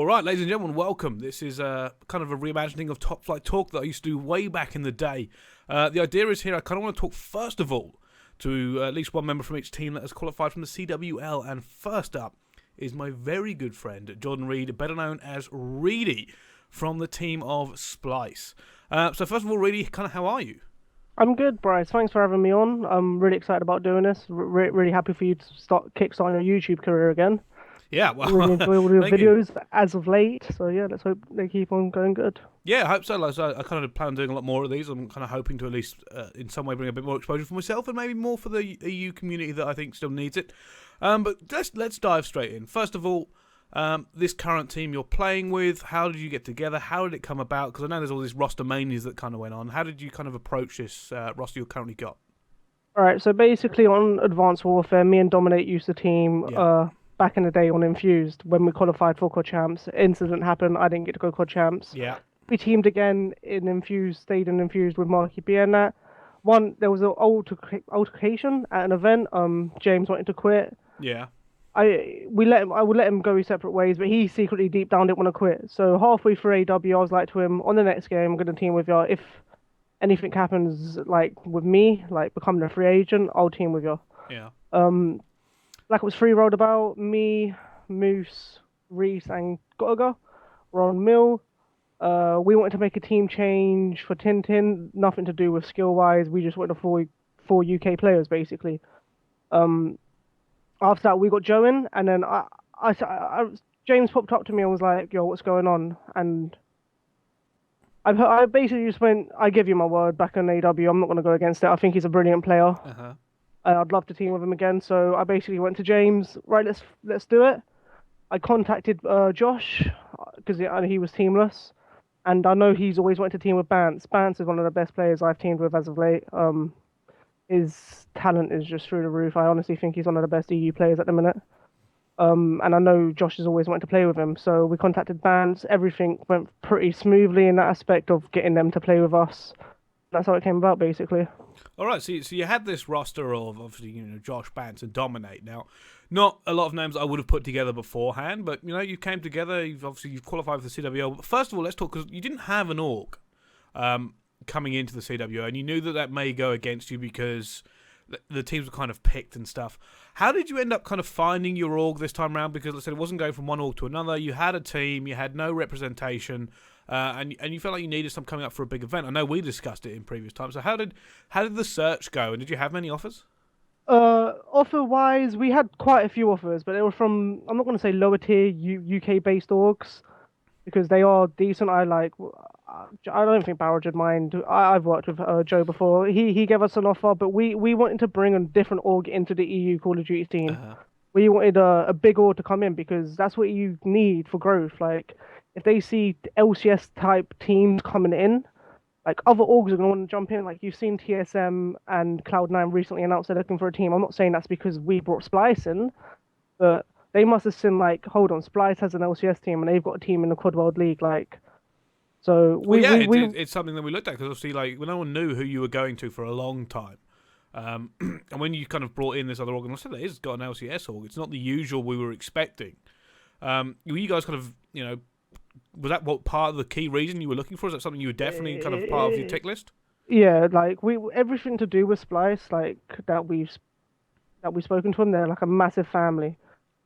All right, ladies and gentlemen, welcome. This is kind of a reimagining of Top Flight Talk that I used to do way back in the day. The idea is here, I kind of want to talk first of all to at least one member from each team that has qualified from the CWL. And first up is my very good friend, Jordan Reed, better known as Reedy, from the team of Splyce. So first of all, Reedy, kind of how are you? I'm good, Bryce. Thanks for having me on. I'm really excited about doing this. Really happy for you to start kickstarting your YouTube career again. Yeah, well, Really enjoy all your thank you. videos as of late. So yeah, let's hope they keep on going good. Yeah, I hope so. Like, so I kind of plan on doing a lot more of these. I'm kind of hoping to at least in some way bring a bit more exposure for myself and maybe more for the EU community that I think still needs it. But let's dive straight in. First of all, this current team you're playing with, how did you get together? How did it come about? Because I know there's all these roster manias that kind of went on. How did you kind of approach this roster you've currently got? All right. So basically, on Advanced Warfare, me and Dominate used the team. Yeah, Back in the day on Infused when we qualified for COD Champs. Incident happened. I didn't get to go COD Champs. yeah, We teamed again in Infused. Stayed in Infused with Marky B and that. There was an altercation at an event. James wanted to quit. yeah. I would let him go his separate ways, but he secretly deep down didn't want to quit. So halfway through AW, I was like to him, on the next game, I'm gonna team with you. If anything happens like with me, like becoming a free agent, I'll team with you. Yeah. Like it was free rolled about, me, Moose, Reese, and Gottaga were on Mill. We wanted to make a team change for Tintin, nothing to do with skill wise. We just wanted four UK players basically. After that, we got Joe in, and then James popped up to me and was like, "Yo, what's going on?" And I basically just went, "I give you my word." Back in AW, I'm not going to go against it. I think he's a brilliant player, Uh-huh. and I'd love to team with him again. So I basically went to James. Right, let's do it. I contacted Josh because he was teamless, and I know he's always wanted to team with Bance. Bance is one of the best players I've teamed with as of late. His talent is just through the roof. I honestly think he's one of the best EU players at the minute. And I know Josh has always wanted to play with him, so we contacted Bance. Everything went pretty smoothly in that aspect of getting them to play with us. That's how it came about, basically. All right, so you had this roster of obviously Josh, Bance, and Dominate. Now, not a lot of names I would have put together beforehand, but you came together. You've qualified for the CWL. But first of all, let's talk because you didn't have an org coming into the CWL, and you knew that may go against you because the teams were kind of picked and stuff. How did you end up kind of finding your org this time around? Because like I said, it wasn't going from one org to another. You had a team, you had no representation. And you felt like you needed some coming up for a big event. I know we discussed it in previous times. So how did the search go? And did you have many offers? Offer wise, we had quite a few offers, but they were from, I'm not going to say lower tier UK based orgs because they are decent. I don't think Barrage would mind. I've worked with Joe before. He gave us an offer, but we wanted to bring a different org into the EU Call of Duty team. Uh-huh. We wanted a big org to come in because that's what you need for growth. Like if they see LCS type teams coming in, like other orgs are going to want to jump in. Like you've seen TSM and Cloud9 recently announced they're looking for a team. I'm not saying that's because we brought Splyce in, but they must have seen like, hold on, Splyce has an LCS team and they've got a team in the Quad World League. Like, so it's something that we looked at because obviously like no one knew who you were going to for a long time. And when you kind of brought in this other org, and I said it has got an LCS org. It's not the usual we were expecting. Were you guys kind of was that what part of the key reason you were looking for? Is that something you were definitely kind of part of your tick list? Yeah, like we everything to do with Splyce, like that we've spoken to them, they're like a massive family.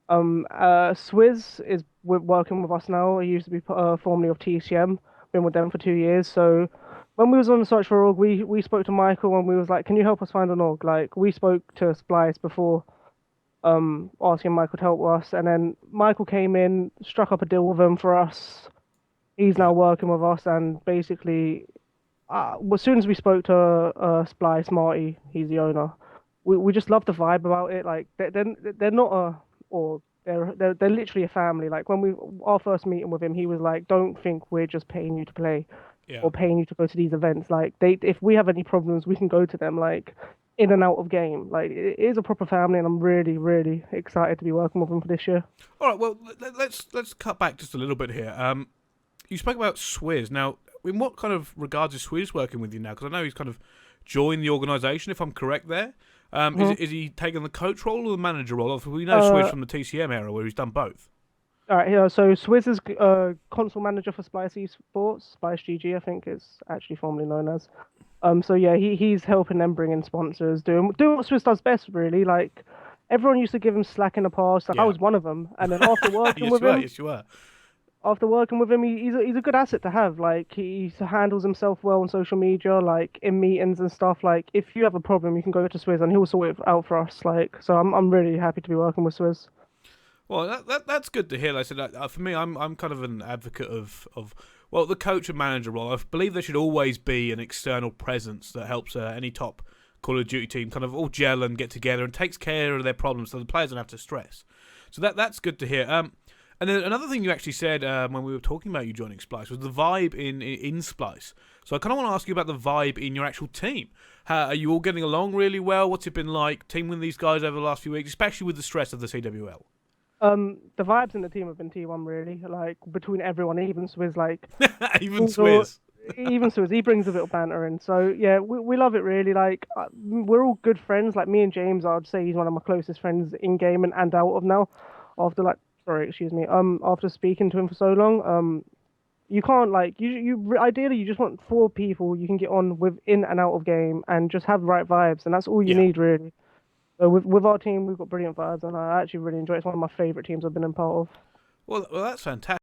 Swizz is working with us now. He used to be formerly of TCM. Been with them for 2 years. So when we was on the search for org, we spoke to Michael and we was like, "Can you help us find an org?" Like we spoke to Splyce before, asking Michael to help us, and then Michael came in, struck up a deal with him for us. He's now working with us, and basically, as soon as we spoke to Splyce, Marty, he's the owner. We just love the vibe about it. Like they're not a org. They're literally a family. Like when our first meeting with him, he was like, "Don't think we're just paying you to play, Yeah. or paying you to go to these events. Like if we have any problems, we can go to them. Like in and out of game. Like it is a proper family, and I'm really, really excited to be working with him for this year." All right. Well, let's cut back just a little bit here. You spoke about Swizz. Now, in what kind of regards is Swizz working with you now? Because I know he's kind of joined the organisation, if I'm correct there. Is he taking the coach role or the manager role? We know Swizz from the TCM era where he's done both. All right, yeah. So Swizz is console manager for Splyce Esports, Splyce GG, I think it's actually formerly known as. So yeah, he's helping them bring in sponsors, doing what Swizz does best, really. Like everyone used to give him slack in the past. Like I Yeah. was one of them, and then after working Yes, with you were. him, Yes, you were. he's a good asset to have. Like he handles himself well on social media, like in meetings and stuff. Like if you have a problem, you can go to Swizz and he'll sort it out for us. Like so, I'm really happy to be working with Swizz. Well, that's good to hear. Like I said, for me, I'm kind of an advocate of well, the coach and manager role. I believe there should always be an external presence that helps any top Call of Duty team kind of all gel and get together and takes care of their problems, so the players don't have to stress. So that's good to hear. And then another thing you actually said when we were talking about you joining Splyce was the vibe in Splyce. So I kind of want to ask you about the vibe in your actual team. How, are you all getting along really well? What's it been like teaming with these guys over the last few weeks, especially with the stress of the CWL? The vibes in the team have been T1 really, like between everyone, even Swizz, like Even also Swizz. even Swizz, he brings a bit of banter in. So yeah, we love it really. Like we're all good friends. Like me and James, I'd say he's one of my closest friends in game and out of now. After like, sorry, excuse me. After speaking to him for so long, you can't like you ideally you just want four people you can get on with in and out of game and just have the right vibes, and that's all you Yeah. need really. So with our team, we've got brilliant vibes, and I actually really enjoy it. It's one of my favorite teams I've been in part of. Well, that's fantastic.